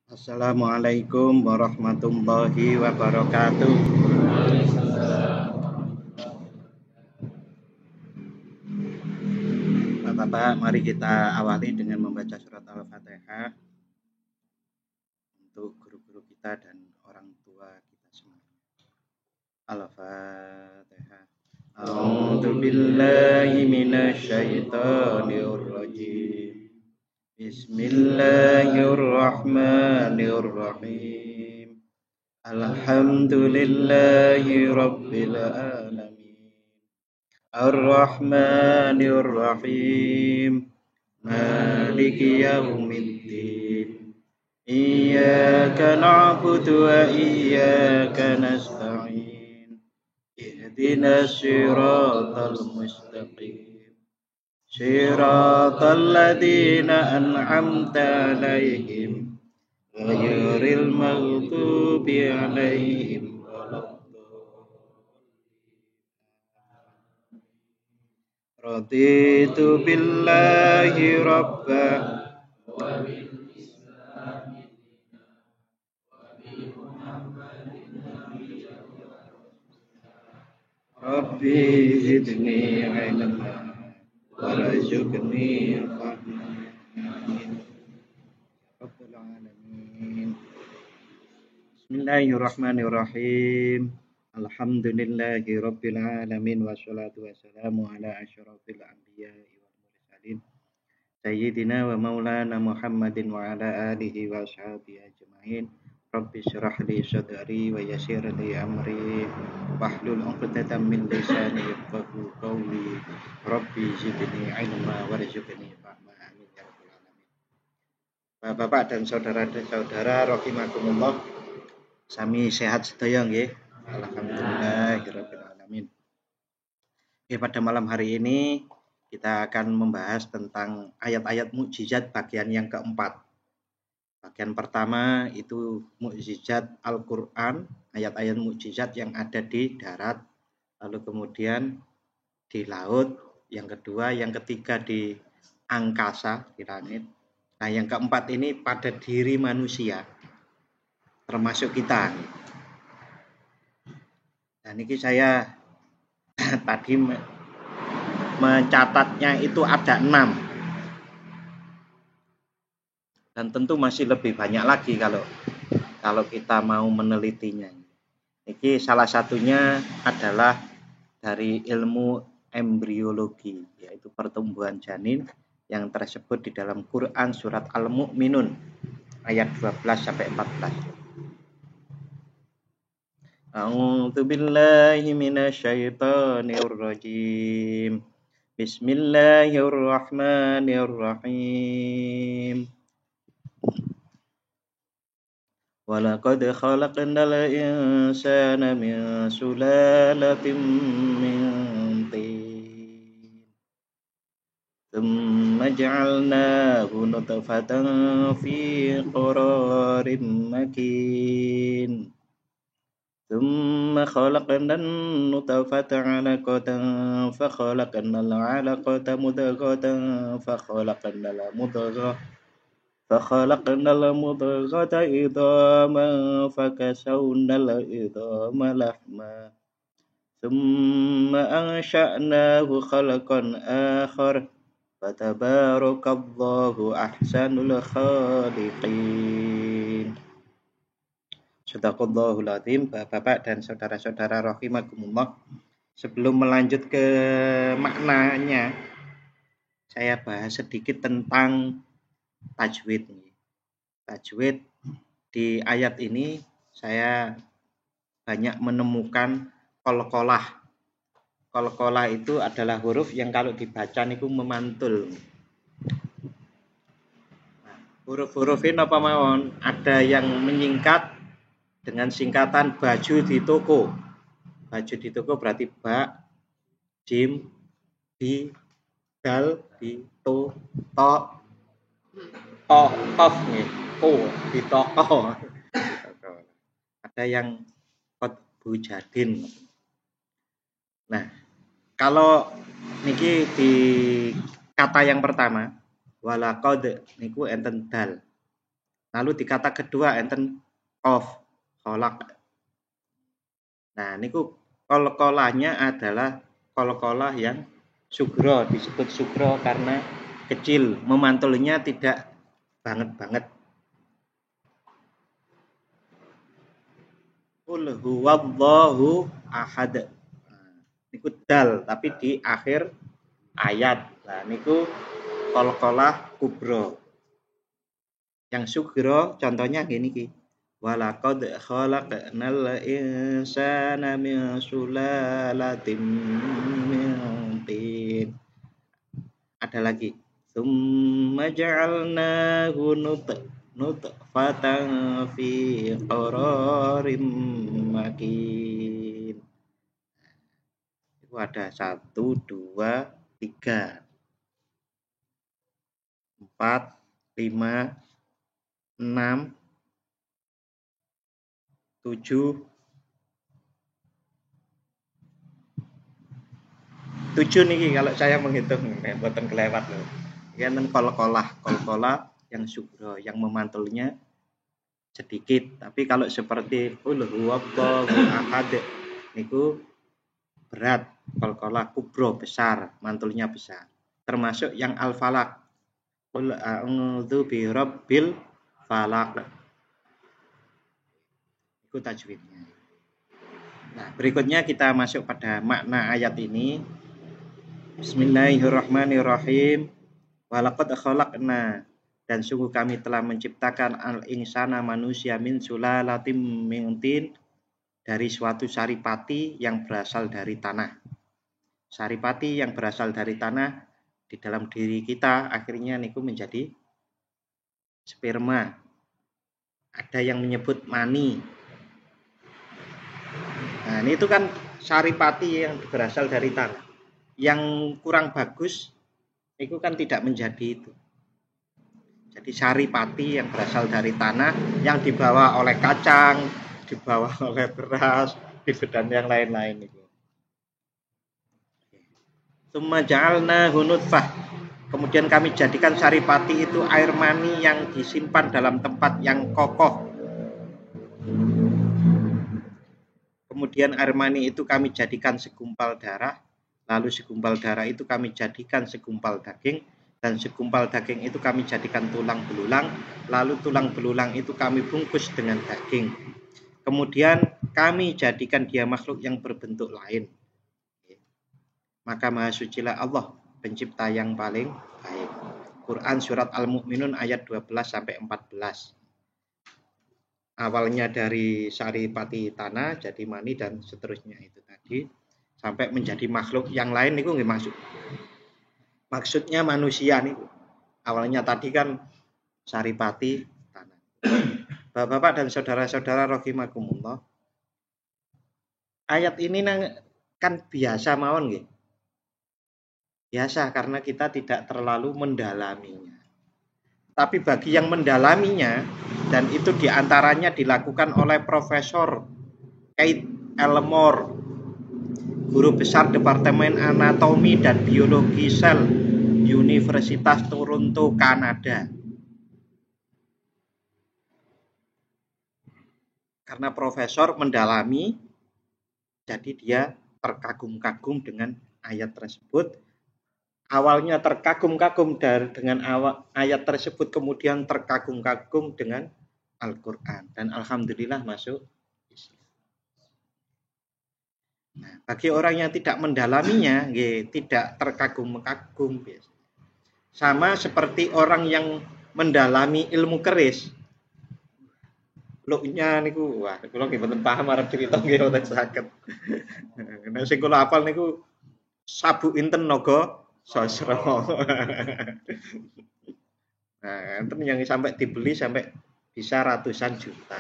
Assalamualaikum warahmatullahi wabarakatuh. Bapak-bapak, mari kita awali dengan membaca surat Al-Fatihah untuk guru-guru kita dan orang tua kita semua. Al-Fatihah. A'udzu billahi minasyaitonir rajim. Bismillahirrahmanirrahim. Alhamdulillahi rabbil alamin. Ar-Rahmanir Rahim. Maliki yaumiddin. Iyyaka na'budu wa iyyaka nasta'in. Ihdinas siratal mustaqim. Siratal ladzina an'amta 'alaihim ghairil maghdubi 'alaihim Raditu billahi rabba Rabbi zidni ilma warzuqni fahma. Rabbul alamin. Bismillahirrahmanirrahim. Alhamdulillahi rabbil alamin wassalatu wassalamu ala asyrafil anbiya'i wal mursalin sayyidina wa maulana Muhammadin wa ala alihi wa ashabihi ajmain. Rabbi syrah li sadri wa yassir li amri wahlul 'uqdatam min lisani yafqahu qawli. Rabbi zidni ilma warzuqni fahma. Amin ya rabbal alamin. Bapak dan saudara-saudara rahimakumullah, sami sehat sedaya nggih. Alhamdulillahirabbil alamin. Pada malam hari ini kita akan membahas tentang ayat-ayat mukjizat bagian yang keempat. Bagian pertama itu mukjizat Al-Quran, ayat-ayat mukjizat yang ada di darat, lalu kemudian di laut, yang kedua, yang ketiga di angkasa, di langit. Nah, yang keempat ini pada diri manusia, termasuk kita. Dan ini saya tadi mencatatnya itu ada 6. Dan tentu masih lebih banyak lagi kalau kita mau menelitinya. Ini salah satunya adalah dari ilmu embriologi, yaitu pertumbuhan janin yang tersebut di dalam Quran surat Al-Mu'minun ayat 12 sampai 14. A'udzu billahi minasyaitonir rajim. Bismillahirrahmanirrahim. Walaqad khalaqnal insana min sulalatin min tin. Tsumma ja'alnahu nutfatan fi qararin makin. Tsumma khalaqnan nutfata 'alaqatan fa khalaqnal 'alaqata mudghatan fa khalaqnal mudghah فخلقنا المضغة عظاما فكسونا العظام لحما ثم أنشأناه خلقا آخر فتبارك الله أحسن الخالقين. Sadaqallahul azim. Bapak dan saudara-saudara rahimakumullah, sebelum melanjut ke maknanya, saya bahas sedikit tentang tajwid. Tajwid di ayat ini saya banyak menemukan qalqalah. Qalqalah itu adalah huruf yang kalau dibaca niku memantul. Nah, huruf-huruf ini apa mawon? Ada yang menyingkat dengan singkatan baju di toko. Baju di toko berarti ba, jim, di, dal, di, to, tof nih, di toko. Ada yang qotbu jadin. Nah, kalau niki di kata yang pertama walaqad niku enten dal. Lalu di kata kedua enten qaf kholak. Nah, niku qalqalahnya adalah qalqalah yang sugro, disebut sugro karena kecil, memantulnya tidak banget-banget. Qul huwallahu ahad. Nah, niku dal tapi di akhir ayat. Nah, niku qalqalah kubro. Yang sugro contohnya gini ki. Walaqad khalaqnal insana min sulalatin min tin. Ada lagi. Tsumma ja'alnahu nutfatan fi qararim makin. Itu ada 1, 2, 3, 4, 5, 6, 7, 7 nih kalau saya menghitung, mboten kelewat loh. Enten qalqalah yang sugro, yang memantulnya sedikit. Tapi kalau seperti qul huwallahu ahad niku berat, qalqalah kubro besar, mantulnya besar. Termasuk yang al-falaq. Qul a'udzu birabbil falaq. Itu tajwidnya. Nah, berikutnya kita masuk pada makna ayat ini. Bismillahirrahmanirrahim. Walaqad khalaqna, dan sungguh kami telah menciptakan al-insana manusia min sulalatin min tin, dari suatu saripati yang berasal dari tanah. Saripati yang berasal dari tanah di dalam diri kita akhirnya niku menjadi sperma. Ada yang menyebut mani. Nah, ini itu kan saripati yang berasal dari tanah. Yang kurang bagus itu kan tidak menjadi itu. Jadi saripati yang berasal dari tanah yang dibawa oleh kacang, dibawa oleh beras, dan yang lain-lain itu. Tsumma ja'alnahu nutfah. Kemudian kami jadikan saripati itu air mani yang disimpan dalam tempat yang kokoh. Kemudian air mani itu kami jadikan segumpal darah. Lalu segumpal darah itu kami jadikan segumpal daging, dan segumpal daging itu kami jadikan tulang belulang, lalu tulang belulang itu kami bungkus dengan daging. Kemudian kami jadikan dia makhluk yang berbentuk lain. Maka Maha Sucilah Allah, pencipta yang paling baik. Quran surat Al-Mu'minun ayat 12-14. Awalnya dari saripati tanah jadi mani dan seterusnya itu tadi, sampai menjadi makhluk yang lain niku nggih masuk. Maksudnya manusia niku. Awalnya tadi kan saripati tanah. Bapak-bapak dan saudara-saudara rahimakumullah. Ayat ini kan biasa mawon nggih. Biasa karena kita tidak terlalu mendalaminya. Tapi bagi yang mendalaminya, dan itu diantaranya dilakukan oleh Profesor Keith Elmore, guru besar Departemen Anatomi dan Biologi Sel Universitas Toronto, Kanada. Karena profesor mendalami, jadi dia terkagum-kagum dengan ayat tersebut. Awalnya terkagum-kagum dengan ayat tersebut, kemudian terkagum-kagum dengan Al-Quran. Dan Alhamdulillah masuk Islam. Nah, bagi orang yang tidak mendalaminya, tidak terkagum-kagum. Sama seperti orang yang mendalami ilmu keris. Luknya niku, wah, kula nggih mboten paham arep crita nggih mboten saged. Nek sing kula hafal niku Sabu Inten Naga Sasra. Nah, enten yang sampai dibeli sampai bisa ratusan juta.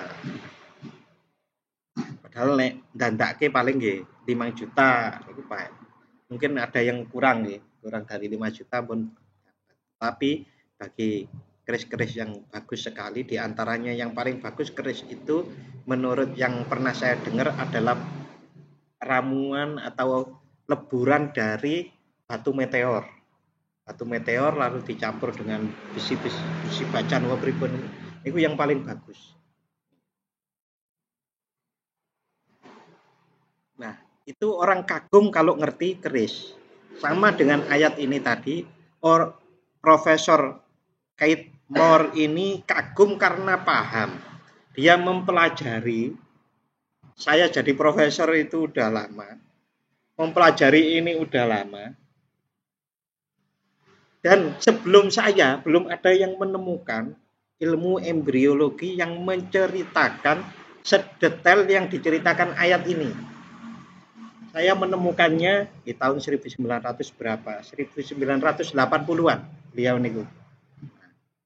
Padahal nek ndandake paling nggih 5 juta niku Pak. Mungkin ada yang kurang nggih, kurang dari 5 juta pun. Tapi bagi keris-keris yang bagus sekali, diantaranya yang paling bagus keris itu menurut yang pernah saya dengar adalah ramuan atau leburan dari batu meteor. Batu meteor lalu dicampur dengan besi bacan wabribun, Itu yang paling bagus. Nah, itu orang kagum kalau ngerti keris. Sama dengan ayat ini tadi, Profesor Kate Moore ini kagum karena paham. Dia mempelajari, saya jadi profesor itu udah lama, mempelajari ini udah lama, dan sebelum saya belum ada yang menemukan ilmu embriologi yang menceritakan sedetail yang diceritakan ayat ini. Saya menemukannya di tahun 1900 berapa? 1980-an beliau niku.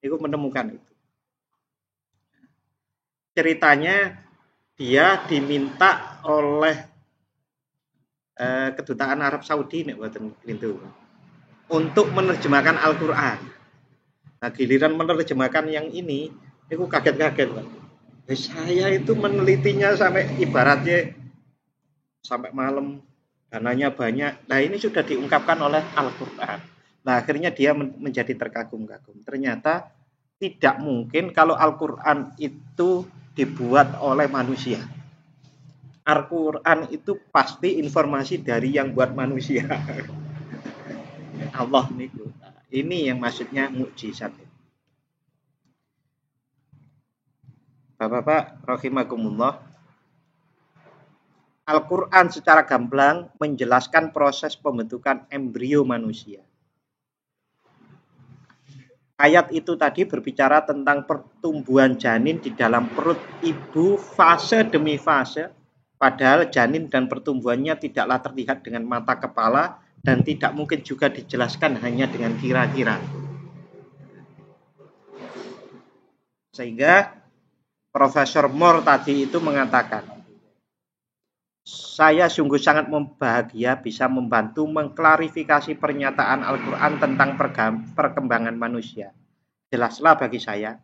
Niku menemukan itu. Ceritanya dia diminta oleh kedutaan Arab Saudi nek boten itu untuk menerjemahkan Al-Qur'an. Nah, giliran menerjemahkan yang ini, niku kaget-kaget, Pak. Saya itu menelitinya sampai ibaratnya sampai malam, dananya banyak. Nah, ini sudah diungkapkan oleh Al-Qur'an. Nah, akhirnya dia menjadi terkagum-kagum. Ternyata tidak mungkin kalau Al-Qur'an itu dibuat oleh manusia. Al-Qur'an itu pasti informasi dari yang buat manusia. Allah niku. Ini yang maksudnya mukjizat. Bapak-bapak rahimakumullah. Al-Qur'an secara gamblang menjelaskan proses pembentukan embrio manusia. Ayat itu tadi berbicara tentang pertumbuhan janin di dalam perut ibu fase demi fase, padahal janin dan pertumbuhannya tidaklah terlihat dengan mata kepala dan tidak mungkin juga dijelaskan hanya dengan kira-kira. Sehingga Profesor Moore tadi itu mengatakan, saya sungguh sangat bahagia bisa membantu mengklarifikasi pernyataan Al-Quran tentang perkembangan manusia. Jelaslah bagi saya,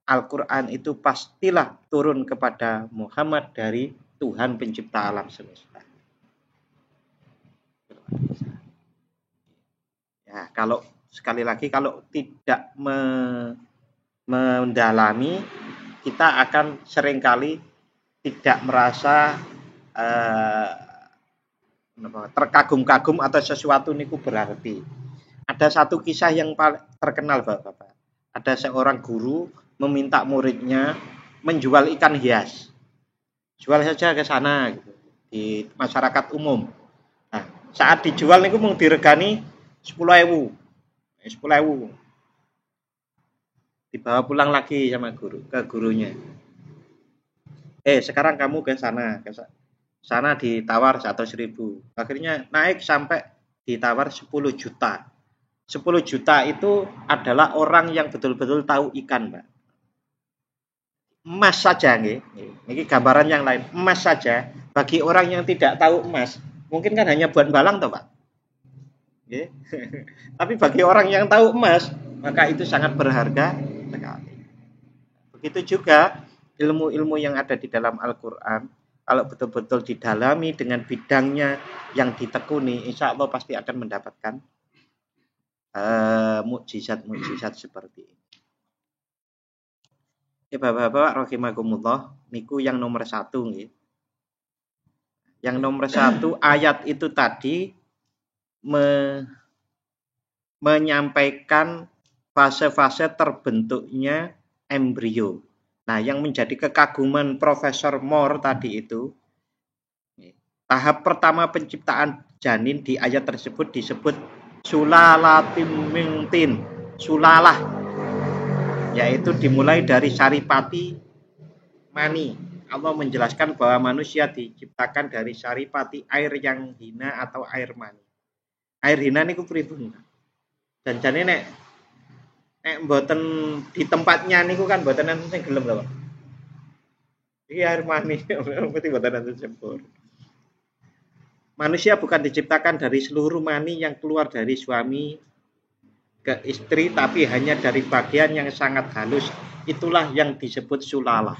Al-Quran itu pastilah turun kepada Muhammad dari Tuhan pencipta alam semesta. Ya, kalau sekali lagi kalau tidak mendalami, kita akan seringkali tidak merasa terkagum-kagum atau sesuatu niku berarti. Ada satu kisah yang paling terkenal, Bapak. Ada seorang guru meminta muridnya menjual ikan hias. Jual saja ke sana gitu, di masyarakat umum. Nah, saat dijual niku mau diregani 10.000. 10.000. Dibawa pulang lagi sama ke gurunya. Sekarang kamu ke sana ditawar 100.000. Akhirnya naik sampai ditawar 10 juta. 10 juta itu adalah orang yang betul-betul tahu ikan, Pak. Emas saja nggih. Ini gambaran yang lain. Emas saja bagi orang yang tidak tahu emas, mungkin kan hanya buat balang toh, Pak. Nggih. Tapi bagi orang yang tahu emas, maka itu sangat berharga sekali. Begitu juga ilmu-ilmu yang ada di dalam Al-Qur'an, kalau betul-betul didalami dengan bidangnya yang ditekuni, insya Allah pasti akan mendapatkan mukjizat-mukjizat seperti ini. Bapak-bapak rahimakumullah, niku yang nomor 1 nggih. Yang nomor 1 ayat itu tadi menyampaikan fase-fase terbentuknya embrio. Nah, yang menjadi kekaguman Profesor Moore tadi itu, tahap pertama penciptaan janin di ayat tersebut disebut sulalatin min tin, sulalah, yaitu dimulai dari saripati mani. Allah menjelaskan bahwa manusia diciptakan dari saripati air yang hina atau air mani. Air hina niku pripun? Dan jane nek mboten di tempatnya niku kan mboten enten sing gelem lho, Pak. Iki air mani mesti mboten enten sempur. Manusia bukan diciptakan dari seluruh mani yang keluar dari suami ke istri, tapi hanya dari bagian yang sangat halus. Itulah yang disebut sulalah.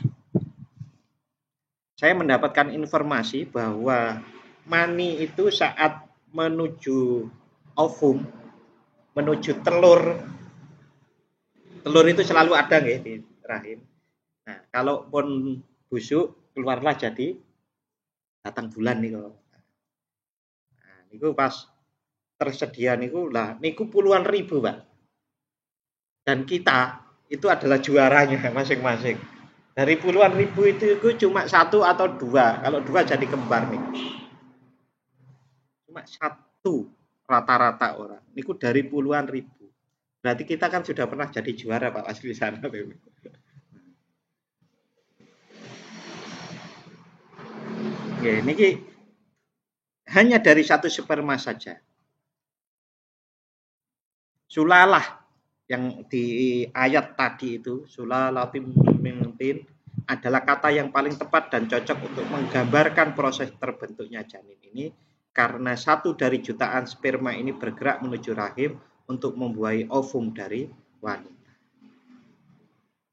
Saya mendapatkan informasi bahwa mani itu saat menuju ovum, menuju telur itu selalu ada nggih di rahim. Nah, kalau pun busuk keluarlah jadi batang bulan niku. Nah, niku pas tersedia niku lah niku puluhan ribu, Pak. Dan kita itu adalah juaranya masing-masing. Dari puluhan ribu itu cuma satu atau dua. Kalau dua jadi kembar nih. Cuma satu rata-rata orang. Niku dari puluhan ribu. Berarti kita kan sudah pernah jadi juara Pak asli sana. Ya, ini hanya dari satu sperma saja. Sulalah yang di ayat tadi itu, sulalatim min adalah kata yang paling tepat dan cocok untuk menggambarkan proses terbentuknya janin ini karena satu dari jutaan sperma ini bergerak menuju rahim untuk membuahi ovum dari wanita.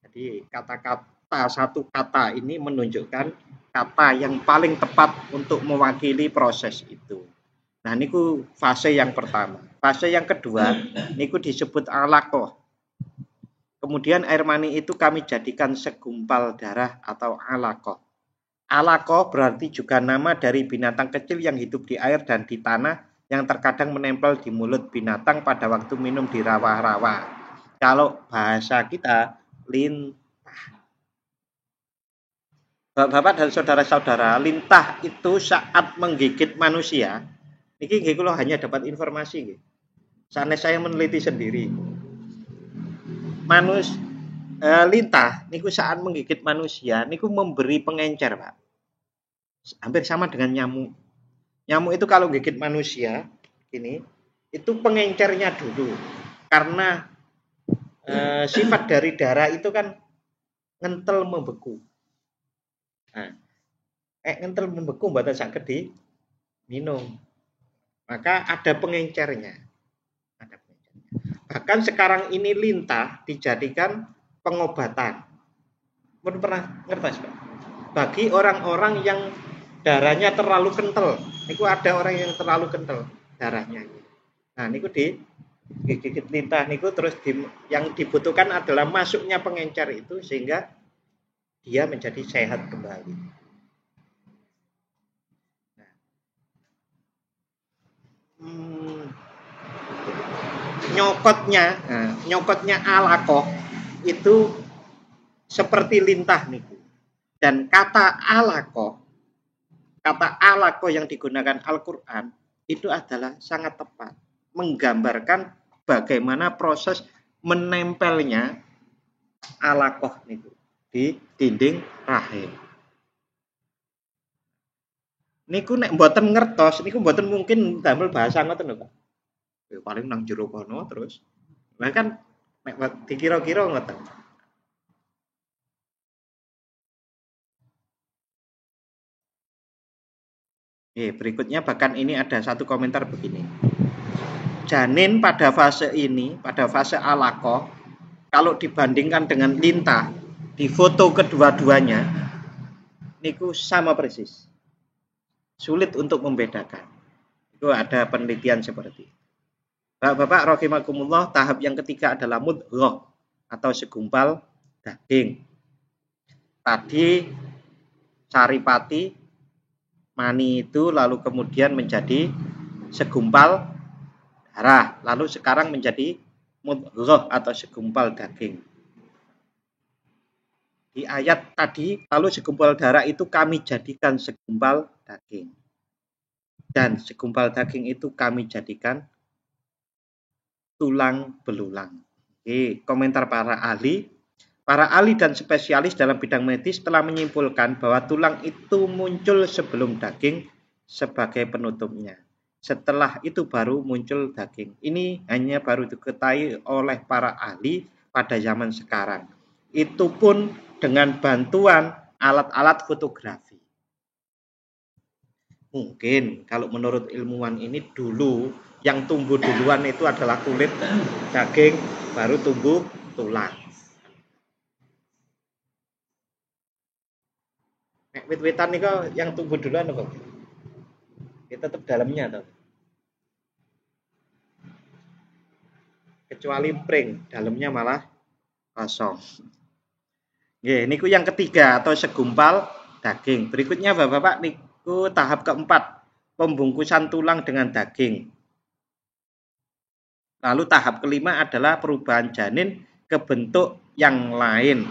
Jadi kata-kata satu kata ini menunjukkan kata yang paling tepat untuk mewakili proses itu. Nah, niku fase yang pertama. Fase yang kedua, niku disebut alaqah. Kemudian air mani itu kami jadikan segumpal darah atau alaqah. Alaqah berarti juga nama dari binatang kecil yang hidup di air dan di tanah yang terkadang menempel di mulut binatang pada waktu minum di rawa-rawa. Kalau bahasa kita lintah. Bapak dan saudara-saudara, lintah itu saat menggigit manusia. Ini kalau hanya dapat informasi. Saat saya meneliti sendiri. Lintah niku saat menggigit manusia niku memberi pengencer, Pak. Hampir sama dengan nyamuk. Nyamuk itu kalau gigit manusia ini itu pengencernya dulu. Karena sifat dari darah itu kan ngentel membeku. Nah, ngentel membeku mboten saged diminum. Maka ada pengencernya. Bahkan sekarang ini lintah dijadikan pengobatan. Pun pernah ngertos, Pak? Bagi orang-orang yang darahnya terlalu kental. Niku ada orang yang terlalu kental darahnya. Nah, niku digigit lintah niku terus yang dibutuhkan adalah masuknya pengencer itu sehingga dia menjadi sehat kembali. Nyokotnya alaqah itu seperti lintah niku. Dan kata alaqah yang digunakan Al-Qur'an itu adalah sangat tepat menggambarkan bagaimana proses menempelnya alaqah niku di dinding rahim. Niku nek mboten ngertos niku mboten mungkin damel bahasa ngoten lho, Pak. Ya paling nang jero kono terus. Lah kan nek dikira-kira ngoten. Berikutnya bahkan ini ada satu komentar begini. Janin pada fase ini, pada fase alaqah, kalau dibandingkan dengan lintah, di foto kedua-duanya, niku sama persis. Sulit untuk membedakan. Itu ada penelitian seperti itu. Bapak-bapak rahimakumullah, tahap yang ketiga adalah mudghah atau segumpal daging. Tadi saripati mani itu lalu kemudian menjadi segumpal darah, lalu sekarang menjadi mudghah atau segumpal daging. Di ayat tadi, lalu segumpal darah itu kami jadikan segumpal daging. Dan segumpal daging itu kami jadikan tulang belulang. Komentar para ahli dan spesialis dalam bidang medis telah menyimpulkan bahwa tulang itu muncul sebelum daging sebagai penutupnya. Setelah itu baru muncul daging. Ini hanya baru diketahui oleh para ahli pada zaman sekarang. Itu pun dengan bantuan alat-alat fotografi. Mungkin kalau menurut ilmuwan ini dulu yang tumbuh duluan itu adalah kulit daging, baru tumbuh tulang. Wit-witan nih kok yang tumbuh duluan kok. Kita tetap dalamnya toh. Kecuali pring, dalamnya malah kosong. Nggih, niku yang ketiga atau segumpal daging. Berikutnya Bapak-bapak niku tahap keempat, pembungkusan tulang dengan daging. Lalu tahap kelima adalah perubahan janin ke bentuk yang lain.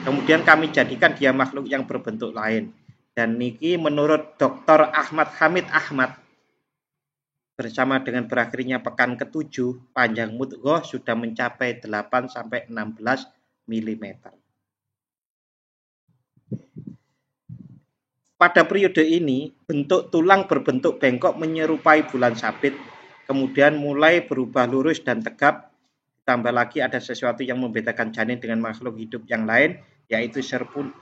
Kemudian kami jadikan dia makhluk yang berbentuk lain. Dan niki menurut Dr. Ahmad Hamid Ahmad, bersama dengan berakhirnya pekan ke-7, panjang mudghah sudah mencapai 8 sampai 16 mm. Pada periode ini, bentuk tulang berbentuk bengkok menyerupai bulan sabit, kemudian mulai berubah lurus dan tegap. Tambah lagi ada sesuatu yang membedakan janin dengan makhluk hidup yang lain, yaitu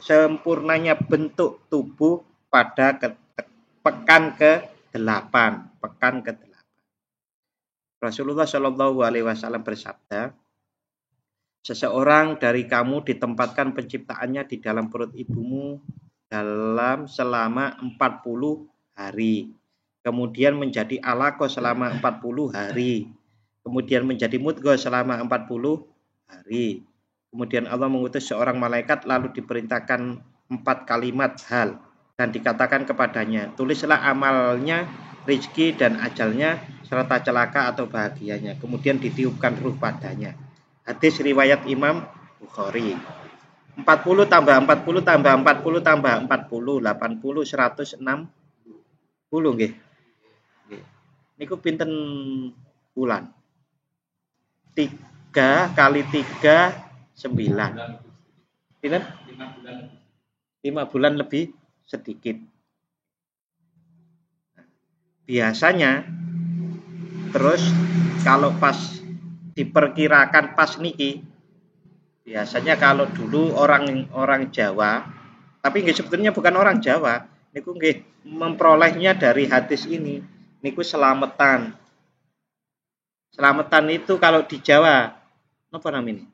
sempurnanya bentuk tubuh pada pekan ke-8. Pekan ke-8. Rasulullah Shallallahu Alaihi Wasallam bersabda, seseorang dari kamu ditempatkan penciptaannya di dalam perut ibumu dalam selama 40 hari. Kemudian menjadi alaqah selama 40 hari. Kemudian menjadi mudghah selama 40 hari. Kemudian Allah mengutus seorang malaikat lalu diperintahkan 4 kalimat hal dan dikatakan kepadanya, tulislah amalnya, rizki dan ajalnya serta celaka atau bahagianya. Kemudian ditiupkan ruh padanya. Hadis riwayat Imam Bukhari. 40 tambah 40 tambah 40 tambah 40 80 160 nggih. Nggih. Niku pinten bulan? 3 kali 3 9. Pinten? 5 bulan lebih sedikit. Biasanya terus kalau pas diperkirakan pas niki, biasanya kalau dulu orang Jawa, tapi nggih sebetulnya bukan orang Jawa, niku nggih memperolehnya dari hadis ini. Niku selamatan. Selamatan itu kalau di Jawa napa namanya?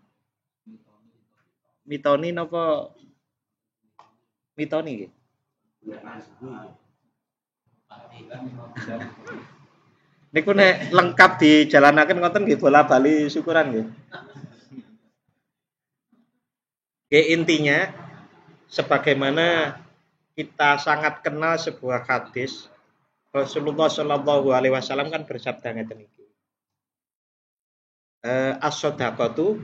Mitoni napa? Mitoni nggih. Niku nek lengkap dijalanaken ngoten nggih bola bali syukuran nggih. Intinya sebagaimana kita sangat kenal sebuah hadis, Rasulullah Shallallahu Alaihi Wasallam kan bersabda ngeten iki. As-shadaqatu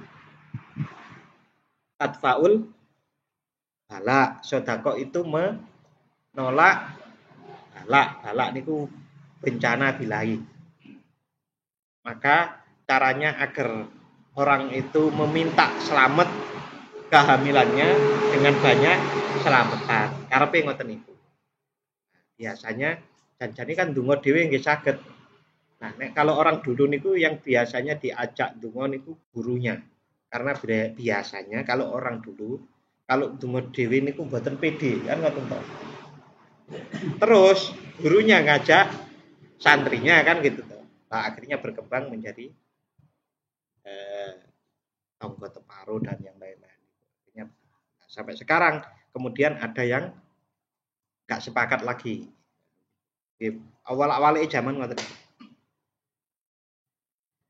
tadfaul bala. Sedekah itu menolak bala niku bencana bilahi. Maka caranya agar orang itu meminta selamat kehamilannya dengan banyak selamatan. Karepe ngoten niku. Biasanya janjane kan donga dhewe nggih saged. Nah, nek kalau orang dulu niku yang biasanya diajak donga niku gurunya. Karena biasanya kalau orang dulu kalau donga dhewe niku mboten pede, kan ngoten to. Terus gurunya ngajak santrinya kan gitu toh. Nah, akhirnya berkembang menjadi tonggo teparo dan yang lain-lain. Akhirnya sampai sekarang kemudian ada yang gak sepakat lagi. Awal-awal zaman ngoten.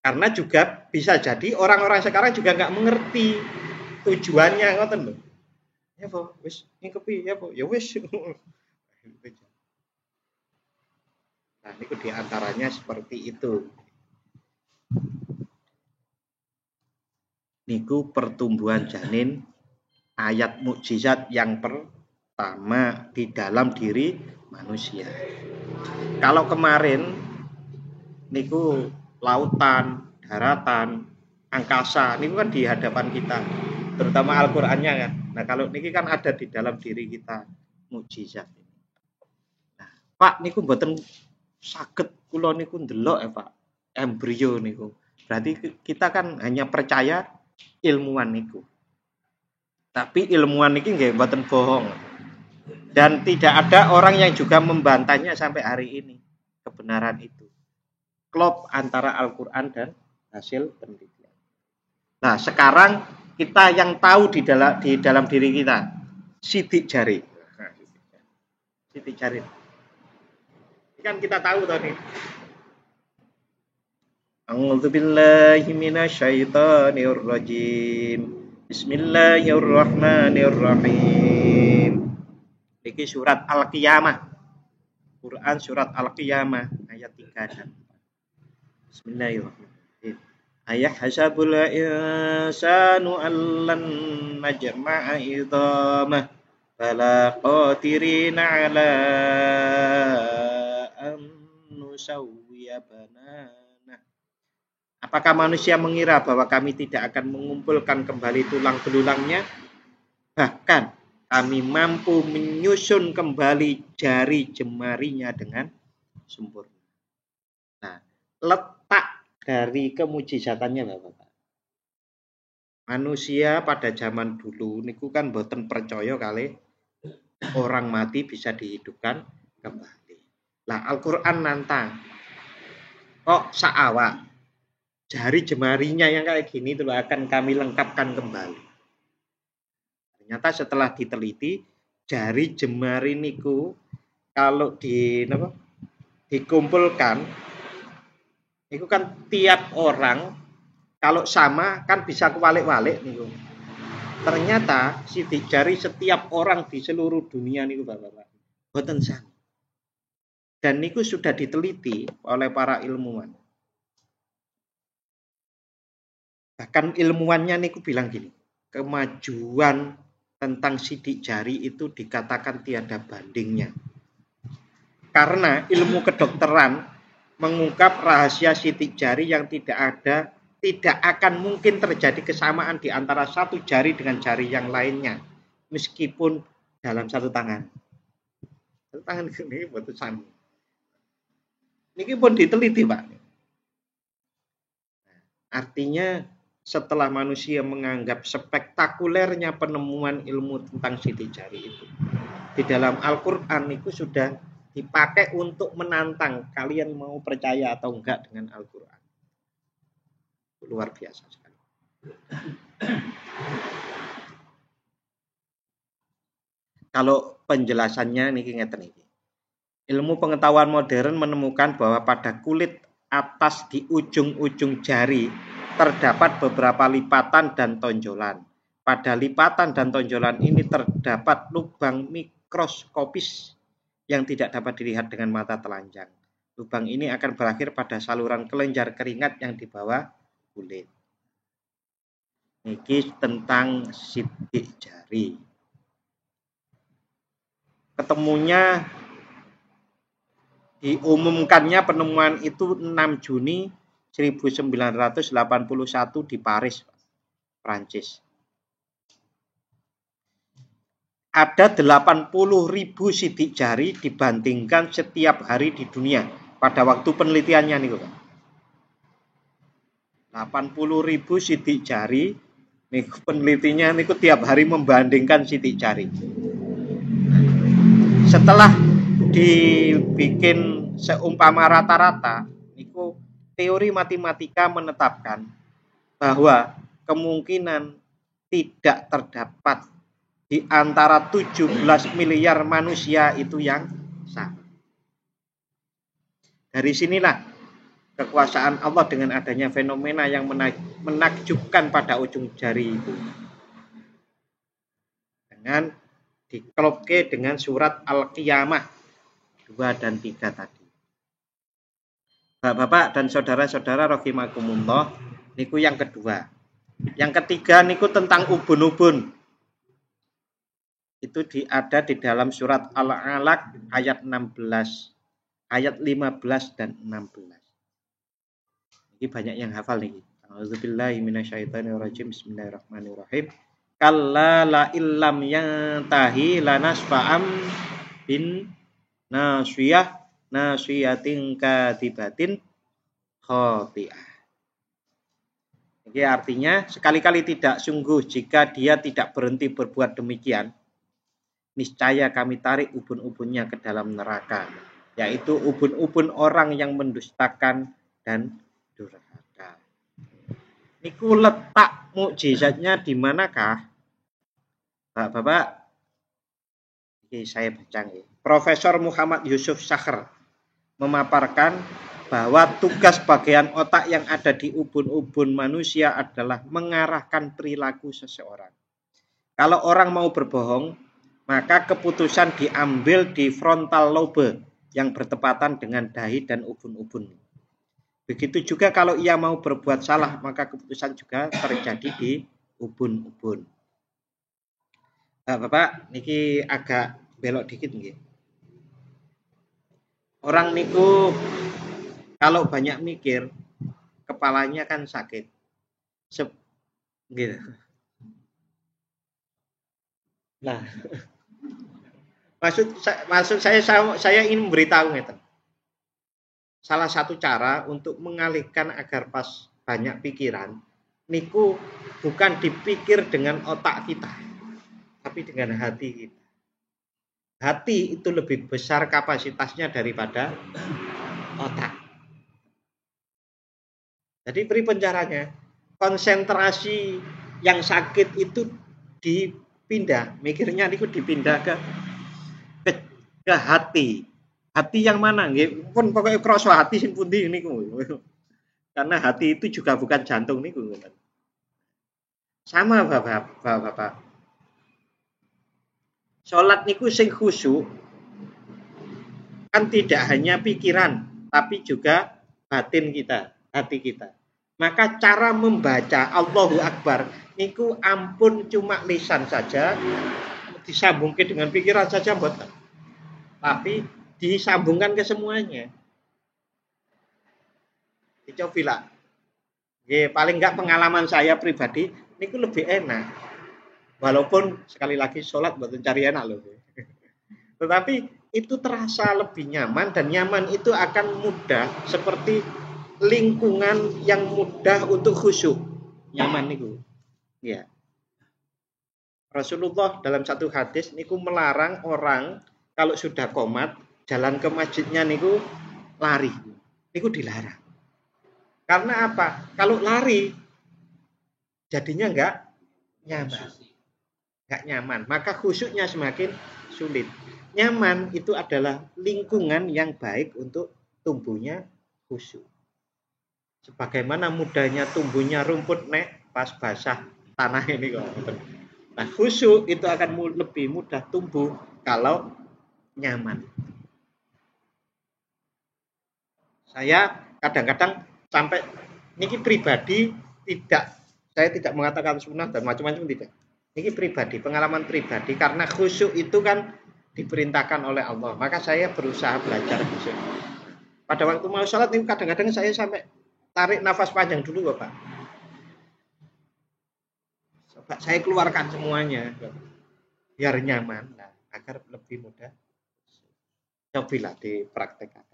Karena juga bisa jadi orang-orang sekarang juga nggak mengerti tujuannya ngoten lho. Ya po, wis ngikepi ya po, ya wis. Nah, niku diantaranya seperti itu. Niku pertumbuhan janin, ayat mukjizat yang pertama di dalam diri manusia. Kalau kemarin niku lautan, daratan, angkasa, niku kan di hadapan kita, terutama Al-Qur'annya kan. Nah, kalau niki kan ada di dalam diri kita mukjizat. Nah, Pak niku mboten saged kula niku ndelok ya, Pak. Embrio niku. Berarti kita kan hanya percaya ilmuwan niku. Tapi ilmuwan niki nggih mboten bohong. Dan tidak ada orang yang juga membantahnya sampai hari ini kebenaran itu. Klop antara Al-Qur'an dan hasil penelitian. Nah, sekarang kita yang tahu di dalam diri kita, sidik jari. Sidik jari. Kan kita tahu tadi. A'udzubillahi minasyaitonir rajim. Bismillahirrahmanirrahim. Iki surat Al-Qiyamah. Quran surat Al-Qiyamah ayat 3 dan 4. Bismillahirrahmanirrahim. Ayahsabul insanu allan najma'a idhamah bala qadirina ala an nusawwiya banana. Apakah manusia mengira bahwa kami tidak akan mengumpulkan kembali tulang belulangnya? Bahkan kami mampu menyusun kembali jari jemarinya dengan sempurna. Nah, letak dari kemujizatannya Bapak. Manusia pada zaman dulu niku kan boten percaya kali orang mati bisa dihidupkan kembali. Lah Al-Qur'an nantang. Kok saawak jari jemarinya yang kayak gini itu akan kami lengkapkan kembali. Ternyata setelah diteliti, jari jemari niku kalau dikumpulkan, itu kan tiap orang kalau sama kan bisa kewalik-walik niku. Ternyata sidik jari setiap orang di seluruh dunia niku Bapak-bapak boten sama. Dan niku sudah diteliti oleh para ilmuwan. Bahkan ilmuwannya niku bilang gini, kemajuan tentang sidik jari itu dikatakan tiada bandingnya. Karena ilmu kedokteran mengungkap rahasia sidik jari yang tidak akan mungkin terjadi kesamaan di antara satu jari dengan jari yang lainnya, meskipun dalam satu tangan. Satu tangan ini betul sama. Ini pun diteliti Pak. Artinya setelah manusia menganggap spektakulernya penemuan ilmu tentang sidik jari itu, di dalam Al-Quran itu sudah dipakai untuk menantang kalian mau percaya atau enggak dengan Al-Quran. Luar biasa sekali. Kalau penjelasannya niki ngeten iki. Ilmu pengetahuan modern menemukan bahwa pada kulit atas di ujung-ujung jari terdapat beberapa lipatan dan tonjolan. Pada lipatan dan tonjolan ini terdapat lubang mikroskopis yang tidak dapat dilihat dengan mata telanjang. Lubang ini akan berakhir pada saluran kelenjar keringat yang di bawah kulit. Ini tentang sidik jari. Ketemunya diumumkannya penemuan itu 6 Juni 1981 di Paris, Prancis. Ada 80.000 sidik jari dibandingkan setiap hari di dunia pada waktu penelitiannya nih Pak. 80.000 sidik jari nih penelitinya nih tiap hari membandingkan sidik jari. Setelah dibikin seumpama rata-rata, niku teori matematika menetapkan bahwa kemungkinan tidak terdapat di antara 17 miliar manusia itu yang sama. Dari sinilah kekuasaan Allah dengan adanya fenomena yang menakjubkan pada ujung jari itu. Dengan diklopke dengan surat Al-Qiyamah 2 dan 3 tadi. Bapak-bapak dan saudara-saudara rahimakumullah, niku yang kedua. Yang ketiga niku tentang ubun-ubun. Itu ada di dalam surat Al-Alaq ayat 16, ayat 15 dan 16. Ini banyak yang hafal nih. A'udzubillahi minasyaitonirrajim. Bismillahirrahmanirrahim. Kalla la illam yantahi lanasfa'am bin nasiyatin katibatin khati'ah. Ini artinya sekali-kali tidak, sungguh jika dia tidak berhenti berbuat demikian, niscaya kami tarik ubun-ubunnya ke dalam neraka, yaitu ubun-ubun orang yang mendustakan dan durhaka. Niku letak mukjizatnya di manakah? Bapak-bapak, ini saya baca nih. Profesor Muhammad Yusuf Sakhr memaparkan bahwa tugas bagian otak yang ada di ubun-ubun manusia adalah mengarahkan perilaku seseorang. Kalau orang mau berbohong, maka keputusan diambil di frontal lobe yang bertepatan dengan dahi dan ubun-ubun. Begitu juga kalau ia mau berbuat salah, maka keputusan juga terjadi di ubun-ubun. Bapak, niki agak belok dikit nggih. Orang niku kalau banyak mikir, kepalanya kan sakit. Gitu. Nah, maksud saya ingin memberitahu ngeten. Salah satu cara untuk mengalihkan agar pas banyak pikiran, niku bukan dipikir dengan otak kita, tapi dengan hati kita. Hati itu lebih besar kapasitasnya daripada otak. Jadi pripun caranya? Konsentrasi yang sakit itu dipindah, mikirnya niku dipindah ke hati. Hati yang mana? Nggih, pun pokoknya krasa hati sing pundi niku. Karena hati itu juga bukan jantung niku. Sama Bapak. Salat niku sing khusyuk kan tidak hanya pikiran, tapi juga batin kita, hati kita. Maka cara membaca Allahu Akbar niku ampun cuma lisan saja, disambungkan dengan pikiran saja mboten. Tapi disambungkan ke semuanya. Dicobilah. Paling enggak pengalaman saya pribadi niku lebih enak. Walaupun sekali lagi sholat buat cari enak loh. Tetapi itu terasa lebih nyaman, dan nyaman itu akan mudah seperti lingkungan yang mudah untuk khusyuk. Nyaman niku. Ya. Rasulullah dalam satu hadis niku melarang orang kalau sudah qomat jalan ke masjidnya niku lari. Niku dilarang. Karena apa? Kalau lari jadinya enggak nyaman. Enggak nyaman, maka khusyuknya semakin sulit. Nyaman itu adalah lingkungan yang baik untuk tumbuhnya khusyuk. Sebagaimana mudahnya tumbuhnya rumput nek pas basah tanah ini kok. Nah, khusyuk itu akan lebih mudah tumbuh kalau nyaman. Saya kadang-kadang sampai niki pribadi saya tidak mengatakan sunnah dan macam-macam tidak. Ini pribadi, pengalaman pribadi, karena khusyuk itu kan diperintahkan oleh Allah. Maka saya berusaha belajar khusyuk. Pada waktu mau sholat ini kadang-kadang saya sampai tarik nafas panjang dulu Bapak. Coba saya keluarkan semuanya biar nyaman, agar lebih mudah. Cobalah dipraktekkan.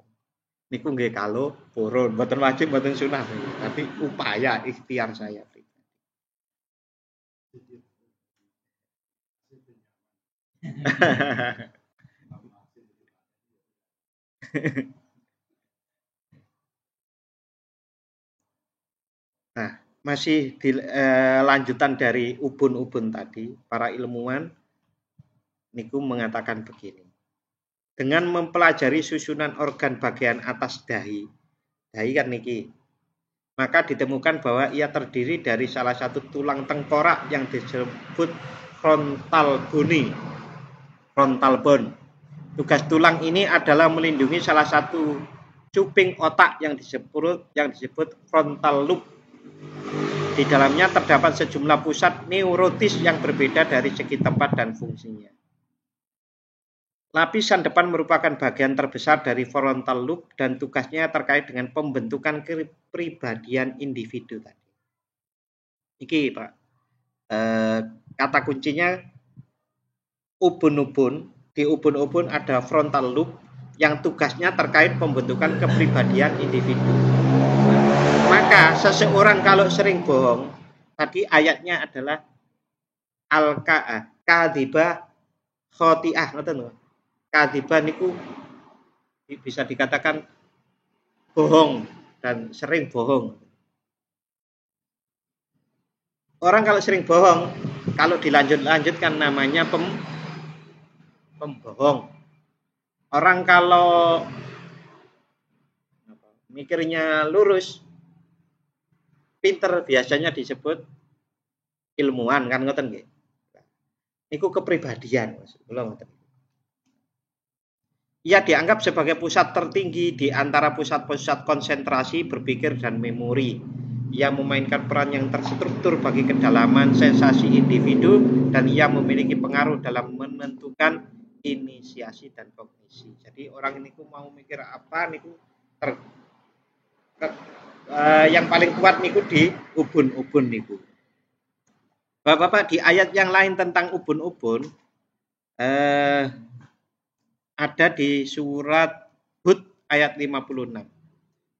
Niku nggih kalau purun, mboten wajib, mboten sunah, tapi upaya ikhtiar saya. Nah, masih di lanjutan dari ubun-ubun tadi, para ilmuwan niku mengatakan begini. Dengan mempelajari susunan organ bagian atas dahi kan niki, maka ditemukan bahwa ia terdiri dari salah satu tulang tengkorak yang disebut frontal bone. Tugas tulang ini adalah melindungi salah satu cuping otak yang disebut frontal lobe. Di dalamnya terdapat sejumlah pusat neurotis yang berbeda dari segi tempat dan fungsinya. Lapisan depan merupakan bagian terbesar dari frontal lobe dan tugasnya terkait dengan pembentukan kepribadian individu tadi. Iki Pak, kata kuncinya ubun-ubun. Di ubun-ubun ada frontal lobe yang tugasnya terkait pembentukan kepribadian individu. Maka seseorang kalau sering bohong, tadi ayatnya adalah al-kadhiba khoti'ah, ngoten lho. Kadhiba niku bisa dikatakan bohong dan sering bohong. Orang kalau sering bohong, kalau dilanjutkan namanya pembohong. Orang kalau mikirnya lurus, pinter, biasanya disebut ilmuwan kan ngoten nggih. Niku kepribadian Mas. Kula ngoten. Ia dianggap sebagai pusat tertinggi di antara pusat-pusat konsentrasi, berpikir, dan memori. Ia memainkan peran yang terstruktur bagi kedalaman sensasi individu dan ia memiliki pengaruh dalam menentukan inisiasi dan kognisi. Jadi orang ini mau mikir apa niku ter, yang paling kuat niku di ubun-ubun niku. Bapak-bapak, di ayat yang lain tentang ubun-ubun ada di surat Hud ayat 56.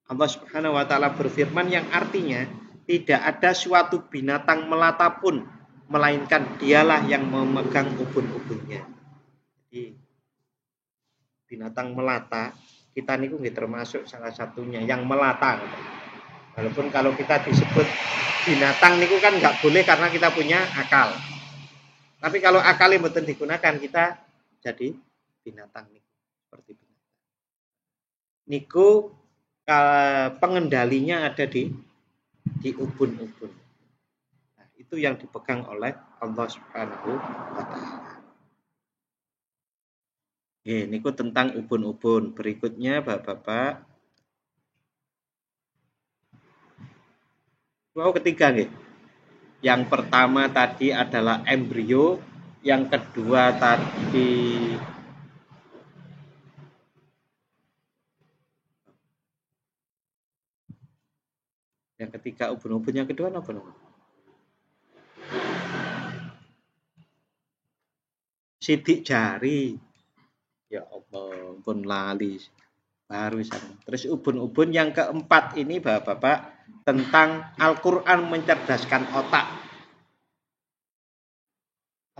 Allah Subhanahu wa taala berfirman yang artinya tidak ada suatu binatang melata pun melainkan dialah yang memegang ubun-ubunnya. Jadi binatang melata kita niku nggih termasuk salah satunya yang melata. Walaupun kalau kita disebut binatang niku kan nggak boleh karena kita punya akal. Tapi kalau akal yang betul digunakan kita jadi binatang niku seperti binatang. Niku pengendalinya ada di ubun-ubun. Nah, itu yang dipegang oleh Allah Subhanahu wa taala. Niku tentang ubun-ubun. Berikutnya Bapak-bapak. Wow, ketiga nggih. Yang pertama tadi adalah embrio, yang kedua tadi yang ketiga ubun-ubun, yang kedua apa nomor? Sidik jari. Ya Allah, pun lali. Baru sana. Terus ubun-ubun yang keempat ini Bapak-bapak tentang Al-Qur'an mencerdaskan otak.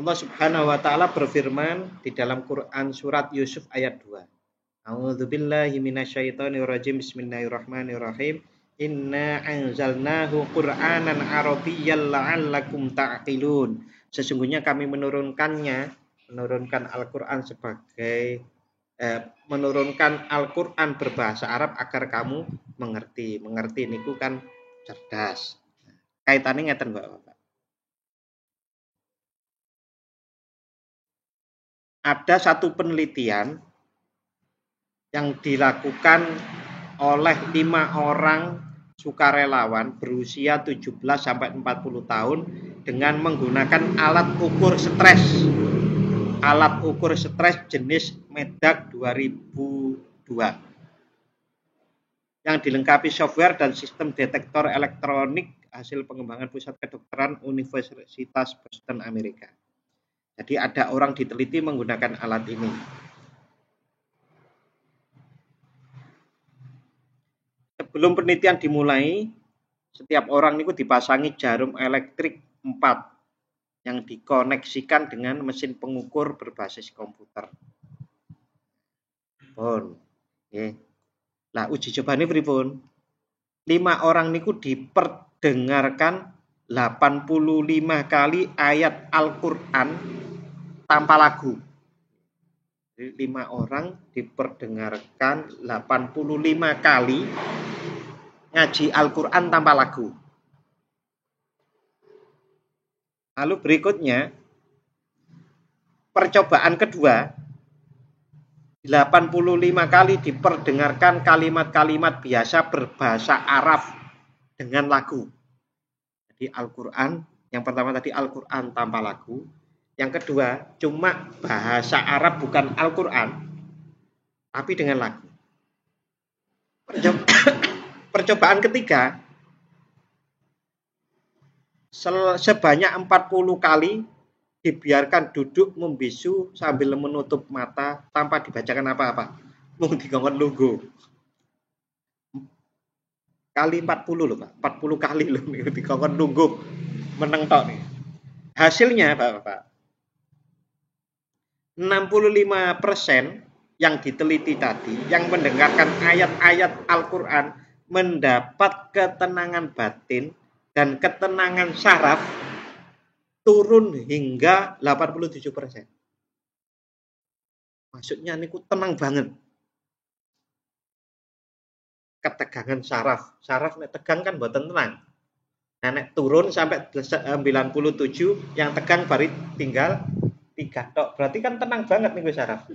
Allah Subhanahu wa taala berfirman di dalam Quran surat Yusuf ayat 2. A'udzubillahi minasyaitonirrajim. Bismillahirrahmanirrahim. Inna anzalnahu Qur'anan Arabiyyan la'allakum ta'qilun. Sesungguhnya kami menurunkan Al-Qur'an sebagai menurunkan Al-Qur'an berbahasa Arab agar kamu mengerti. Mengerti niku kan cerdas. Kaitannya ngeten Bapak. Ada satu penelitian yang dilakukan oleh 5 orang sukarelawan berusia 17 sampai 40 tahun dengan menggunakan alat ukur stres. Alat ukur stres jenis Medak 2002 yang dilengkapi software dan sistem detektor elektronik hasil pengembangan pusat kedokteran Universitas Boston Amerika. Jadi ada orang diteliti menggunakan alat ini. Sebelum penelitian dimulai, setiap orang itu dipasangi jarum elektrik 4 yang dikoneksikan dengan mesin pengukur berbasis komputer. Pun, nggih. Lah uji cobane pripun? 5 orang niku diperdengarkan 85 kali ayat Al-Qur'an tanpa lagu. Jadi 5 orang diperdengarkan 85 kali ngaji Al-Qur'an tanpa lagu. Lalu berikutnya percobaan kedua 85 kali diperdengarkan kalimat-kalimat biasa berbahasa Arab dengan lagu. Jadi Al-Qur'an, yang pertama tadi Al-Qur'an tanpa lagu, yang kedua cuma bahasa Arab bukan Al-Qur'an tapi dengan lagu. Percobaan ketiga sebanyak 40 kali dibiarkan duduk membisu sambil menutup mata tanpa dibacakan apa-apa. Mung dikongkon lungguh. Kali 40 loh, Pak. 40 kali loh dikongkon lungguh. Meneng tok nih. Hasilnya, Bapak, 65% yang diteliti tadi yang mendengarkan ayat-ayat Al-Qur'an mendapat ketenangan batin dan ketenangan syaraf turun hingga 87%. Maksudnya niku tenang banget. ketegangan saraf. Saraf nek tegang kan mboten tenang. Nah, nek turun sampai 97 yang tegang baru tinggal 3 tok. Berarti kan tenang banget nih saraf.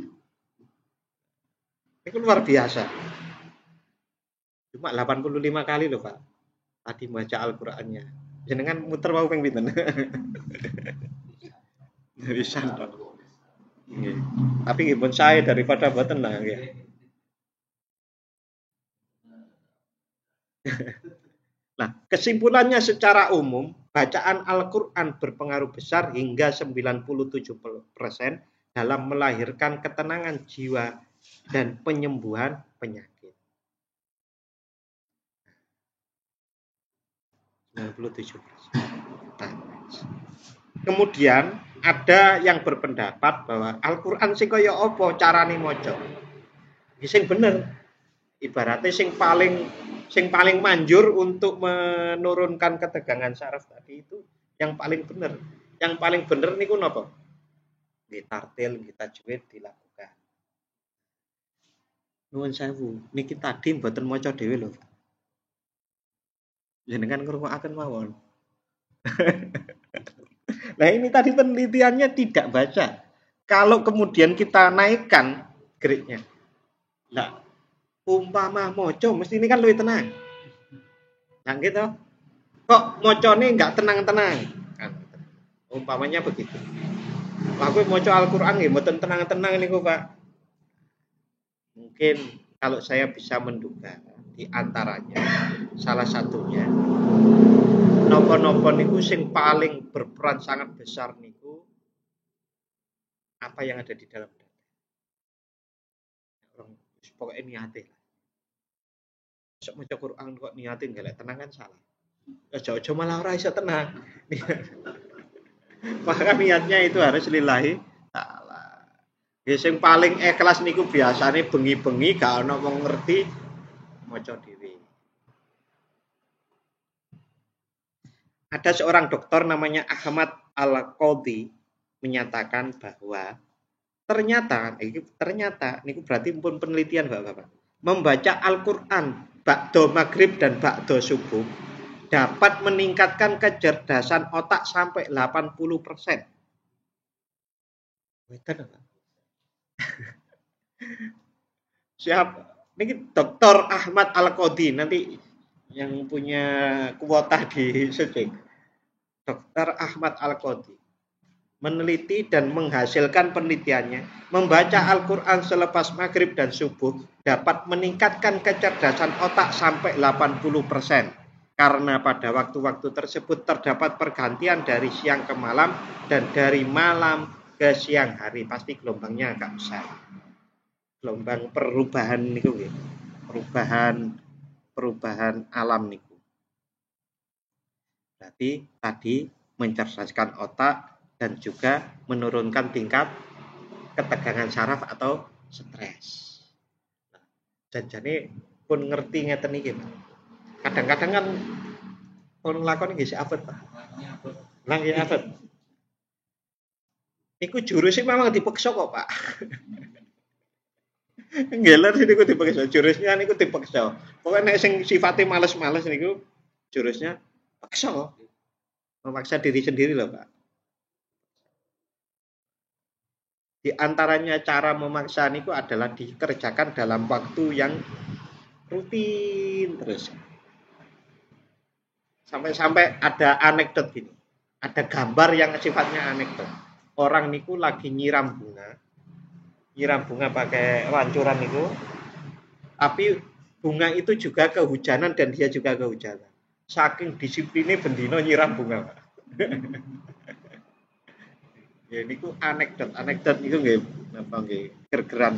Itu luar biasa. Cuma 85 kali loh, Pak. Tadi baca Al-Qur'annya. Jenengan muter mau ping pinten? Bisa tok. Nggih. Tapi nggih pun saya daripada mboten lah nggih. Nah, kesimpulannya secara umum, bacaan Al-Quran berpengaruh besar hingga 97% dalam melahirkan ketenangan jiwa dan penyembuhan penyakit. 97%. Nah, kemudian ada yang berpendapat bahwa Al-Quran sing kaya apa carane maca. Sing bener. Ibaratnya sing paling manjur untuk menurunkan ketegangan saraf tadi itu yang paling bener. Yang paling bener niku napa? Nggih tartil, nggih tajwid dilakukan. Nuwun sewu, niki tadi mboten maca dhewe lho. Jenengan ngrungokaken mawon. Nah, ini tadi penelitiannya tidak baca. Kalau kemudian kita naikkan grade-nya. Nah, umpama moco mesti ini kan lebih tenang. Nah gitu. Kok mocone enggak tenang-tenang? Kan. Umpamanya begitu. Aku moco Al-Qur'an nggih mboten tenang-tenang niku, Pak. Mungkin kalau saya bisa menduga di antaranya salah satunya nopo-nopo niku sing paling berperan sangat besar niku apa yang ada di dalam dada. Orang pokoknya niate. Sok maca Quran kok niatin galak tenang kan salah. Aja-aja malah ora iso tenang. Maka niatnya itu harus lillahi ta'ala. Ya sing paling ikhlas niku biasane bengi-bengi gak ono wong ngerti maca dhewe. Ada seorang dokter namanya Ahmad Al-Qadhi menyatakan bahwa ternyata niku berarti pun penelitian Bapak-bapak. Membaca Al-Qur'an ba'da maghrib dan ba'da subuh dapat meningkatkan kecerdasan otak sampai 80%. Betul apa? Siap. Ini Dr. Ahmad Al-Qadhi nanti yang punya kuota di searching. Dr. Ahmad Al-Qadhi meneliti dan menghasilkan penelitiannya, membaca Al-Quran selepas maghrib dan subuh dapat meningkatkan kecerdasan otak sampai 80%. Karena pada waktu-waktu tersebut terdapat pergantian dari siang ke malam dan dari malam ke siang hari. Pasti gelombangnya agak besar. Gelombang perubahan niku nggih. Perubahan alam niku. Berarti tadi mencerdaskan otak dan juga menurunkan tingkat ketegangan saraf atau stres. Janjane pun ngerti ngeten iki, Pak. Kadang-kadang kan pun lakon nggih abot, Pak. Lah nggih abot. Iku jurusnya memang dipeksa kok, Pak. Ngeler niku dipeksa, jurusnya niku dipeksa. Pokoknya nek sing sifatnya males-males niku jurusnya paksa kok. Memaksa diri sendiri loh, Pak. Di antaranya cara memaksa niku adalah dikerjakan dalam waktu yang rutin terus. Sampai-sampai ada anekdot gini. Ada gambar yang sifatnya anekdot. Orang niku lagi nyiram bunga pakai lancuran niku. Tapi bunga itu juga kehujanan dan dia juga kehujanan. Saking disiplinnya bendino nyiram bunga, Pak. Ya niku anekdot niku nggih napa nggih gergeran.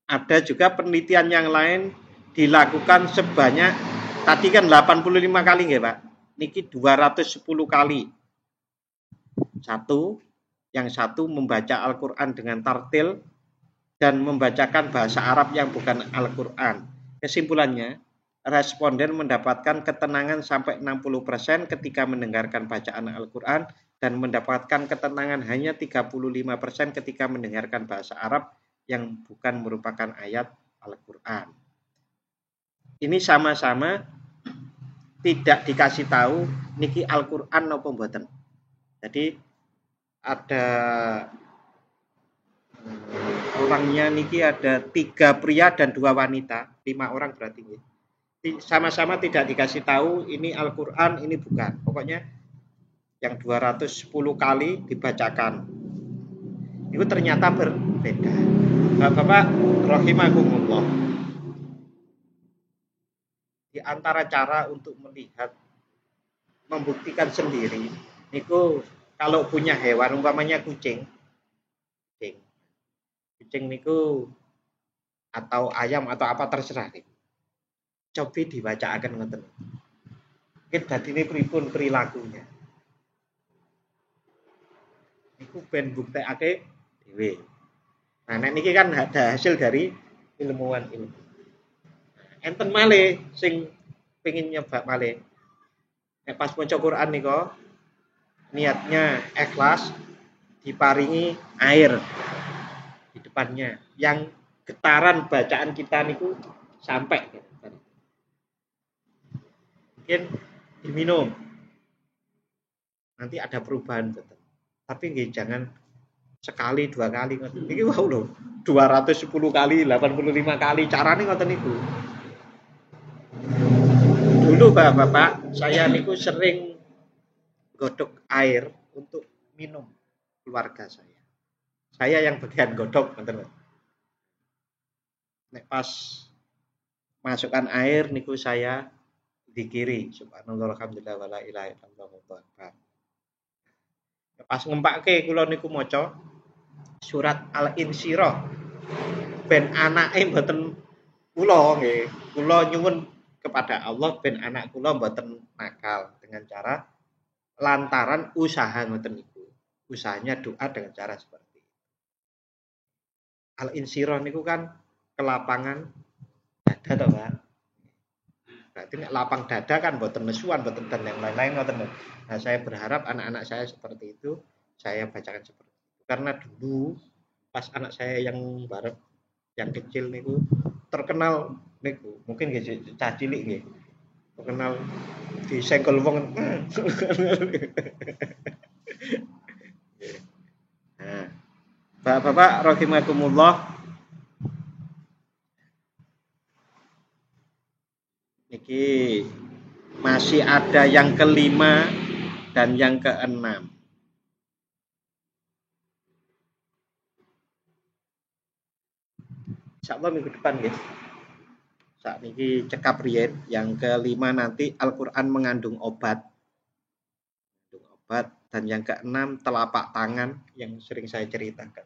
Ada juga penelitian yang lain dilakukan sebanyak tadi kan 85 kali nggih, Pak. Niki 210 kali. Yang satu membaca Al-Qur'an dengan tartil dan membacakan bahasa Arab yang bukan Al-Qur'an. Kesimpulannya, responden mendapatkan ketenangan sampai 60% ketika mendengarkan bacaan Al-Quran dan mendapatkan ketenangan hanya 35% ketika mendengarkan bahasa Arab yang bukan merupakan ayat Al-Quran. Ini sama-sama tidak dikasih tahu niki Al-Quran napa mboten. Jadi ada orangnya niki ada 3 pria dan 2 wanita, 5 orang berarti. Sama-sama tidak dikasih tahu ini Al-Quran, ini bukan. Pokoknya yang 210 kali dibacakan. Itu ternyata berbeda. Bapak-bapak rahimakumullah. Di antara cara untuk melihat, membuktikan sendiri, niku kalau punya hewan umpamanya kucing niku atau ayam atau apa terserah nih. Coba dibacakan ngoten. Mungkin dadine pripun perilakunya. Niku ben buktekake dhewe. Nah, nek niki kan ada hasil dari ilmuwan ilmu. Enten malih sing pengin nyoba malih. Nek pas maca Quran nika niatnya ikhlas diparingi air di depannya yang getaran bacaan kita niku sampai mungkin diminum nanti ada perubahan betul. Tapi nggih jangan sekali 2 kali ngoten. Iki wau lho 210 kali 85 kali carane ngoten niku. Dulu Bapak saya niku sering godok air untuk minum keluarga saya. Saya yang bagian godok ngoten. Nek pas masukkan air niku saya dikiri subhanallah alhamdulillah wala ilaha illallah wallahu akbar. Pas ngempake kula niku maca surat Al-Insyirah ben anake mboten kula nggih. Kula nyuwun kepada Allah ben anak kula mboten nakal dengan cara lantaran usaha ngoten niku. Usahanya doa dengan cara seperti itu. Al-Insyirah niku kan kelapangan dada toh, Pak. Berarti lapang dada kan mboten nesuan, mboten dan yang lain-lain ngoten. Nah, saya berharap anak-anak saya seperti itu, saya bacakan seperti itu. Karena dulu pas anak saya yang barep yang kecil niku terkenal niku, mungkin nggih cah cilik nggih. Terkenal disenggol wong. Nah, Bapak-bapak rahimakumullah. Niki masih ada yang kelima dan yang keenam. Insyaallah minggu depan guys. Saat ini cekap riyen yang kelima nanti Al-Qur'an mengandung obat. Dan yang keenam telapak tangan yang sering saya ceritakan.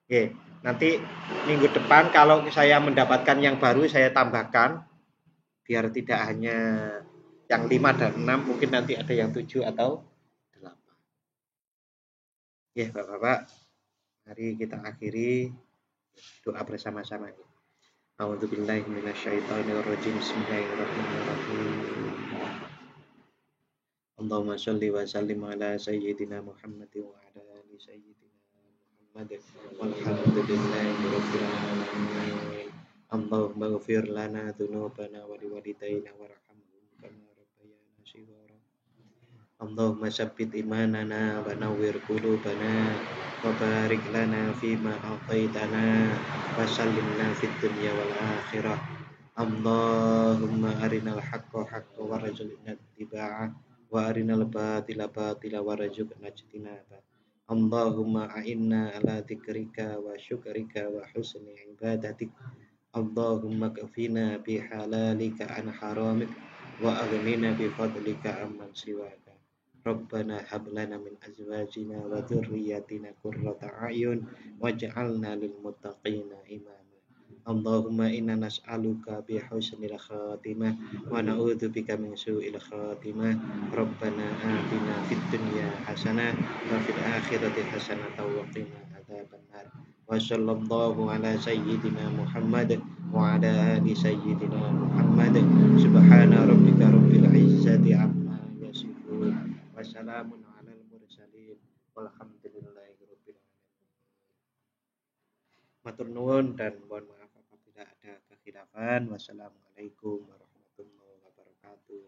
Oke, nanti minggu depan kalau saya mendapatkan yang baru saya tambahkan biar tidak hanya yang 5 dan 6, mungkin nanti ada yang 7 atau 8. Ya, Bapak-bapak, mari kita akhiri doa bersama-sama. A'udzubillahi minasyaitonirrajim. Bismillahirrahmanirrahim. Allahumma shalli wa sallim ala sayyidina Muhammad wa ala ali sayyidina Muhammad. Walhamdulillahi rabbil alamin. Allahumma ghfir lana dzunubana wa liwalidayna warhamhum kama rabbayana shighara. Allahumma sabbit imanana wa nawwir qulubana wa barik lana fima a'taitana wa sallimna fid dunya wal akhirah. Allahumma arinal haqqa haqqan warzuqna ittiba'ah wa arinal batila batila warzuqna ijtinabah. Allahumma a'inna ala dzikrika wa syukrika wa husni ibadatik. Allahumma kafina bihalalika an haramik wa aghnina bifadlika amman siwaka. Rabbana hab lana min azwajina wa dhurriyyatina qurrata a'yun waj'alna lil muttaqina imama. Allahumma inna nas'aluka bi husnil khatimah wa na'udzubika min su'il khatimah. Rabbana atina fid dunya hasanah wa fil akhirati hasanah wa qina adzabannar. Wa sallallahu ala sayyidina Muhammad wa ala ali sayyidina Muhammad. Subhana rabbika rabbil izzati amma yasifun wa salamun alal mursalin. mursalin walhamdulillahirabbil alamin. Matur nuwun dan mohon maaf apabila ada kekhilafan. Wassalamualaikum warahmatullahi wabarakatuh.